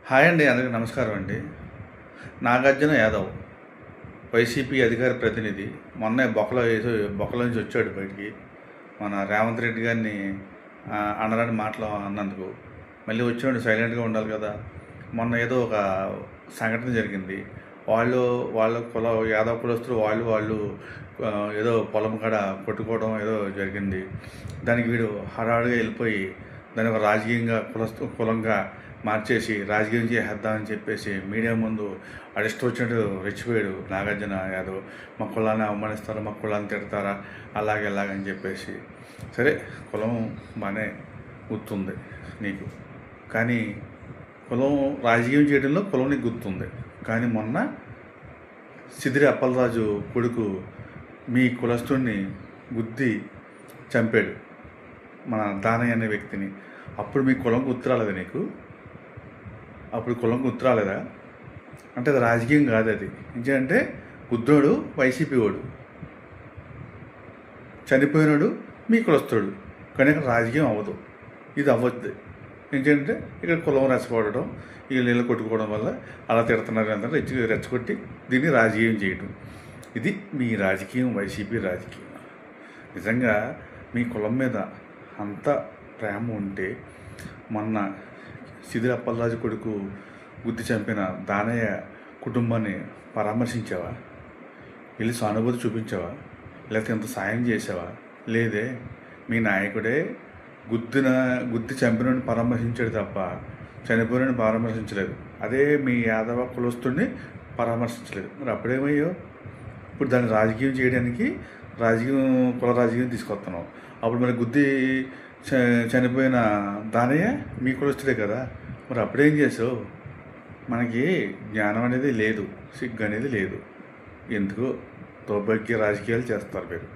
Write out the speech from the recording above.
Hi అండి, అందరికీ నమస్కారం అండి. నాగార్జున యాదవ్ వైసీపీ అధికార ప్రతినిధి మొన్నే బొక్కలో నుంచి వచ్చాడు బయటికి. మన రేవంత్ రెడ్డి గారిని అనరాని మాటలు అన్నందుకు మళ్ళీ వచ్చాడు. సైలెంట్గా ఉండాలి కదా. మొన్న ఏదో ఒక సంఘటన జరిగింది. వాళ్ళ యాదవ్ కులస్తులు వాళ్ళు ఏదో పొలం కాడ కొట్టుకోవడం ఏదో జరిగింది. దానికి వీడు హడావుడిగా వెళ్ళిపోయి దాన్ని ఒక రాజకీయంగా కులంగా మార్చేసి రాజకీయం చేద్దామని చెప్పేసి మీడియా ముందు అడిస్ట్ వచ్చినట్టు రెచ్చిపోయాడు నాగార్జున యాదవ్. మా కులాన్ని అవమానిస్తారా, మా కులాన్ని తిడతారా, అలాగని చెప్పేసి. సరే, కులం బాగానే గుర్తుంది నీకు, కానీ కులం రాజకీయం చేయడంలో కులం నీకు గుర్తుంది. కానీ మొన్న సిదిరి అప్పలరాజు కొడుకు మీ కులస్తుడిని గుద్ది చంపాడు, మన దానయ్య అనే వ్యక్తిని. అప్పుడు మీ కులం గుర్తు రాలేదా నీకు? అప్పుడు కులం గుర్తు రాలేదా? అంటే అది రాజకీయం కాదు. అది ఏంటంటే గుద్దోడు వైసీపీ వాడు, చనిపోయినాడు మీ కులస్తుడు, కానీ ఇక్కడ రాజకీయం అవ్వదు. ఇది అవ్వద్దు. ఏంటంటే ఇక్కడ కులం రెచ్చగొట్టడం, నీళ్ళు కొట్టుకోవడం వల్ల అలా తిడుతున్నారు అంతా రెచ్చగొట్టి దీన్ని రాజకీయం చేయడం. ఇది మీ రాజకీయం, వైసీపీ రాజకీయం. నిజంగా మీ కులం మీద అంత ప్రేమ ఉంటే మొన్న సిదిరి అప్పలరాజు కొడుకు గుద్ది చంపిన దానయ్య కుటుంబాన్ని పరామర్శించావా? వెళ్ళి సానుభూతి చూపించావా? లేకపోతే ఎంత సాయం చేసావా? లేదే. మీ నాయకుడే గుద్ది చంపినని పరామర్శించాడు తప్ప చనిపోయినని పరామర్శించలేదు. అదే మీ యాదవ కులస్తుడిని పరామర్శించలేదు. మరి అప్పుడేమయ్యో? ఇప్పుడు దాన్ని రాజకీయం చేయడానికి కుల రాజకీయం తీసుకొస్తున్నావు. అప్పుడు మరి గుద్ది చనిపోయిన దానయ్య మీ కులస్తుడే కదా. మరి అప్పుడేం చేసావు? మనకి జ్ఞానం అనేది లేదు, సిగ్గు అనేది లేదు. ఎందుకు దౌర్భాగ్య రాజకీయాలు చేస్తారు మీరు.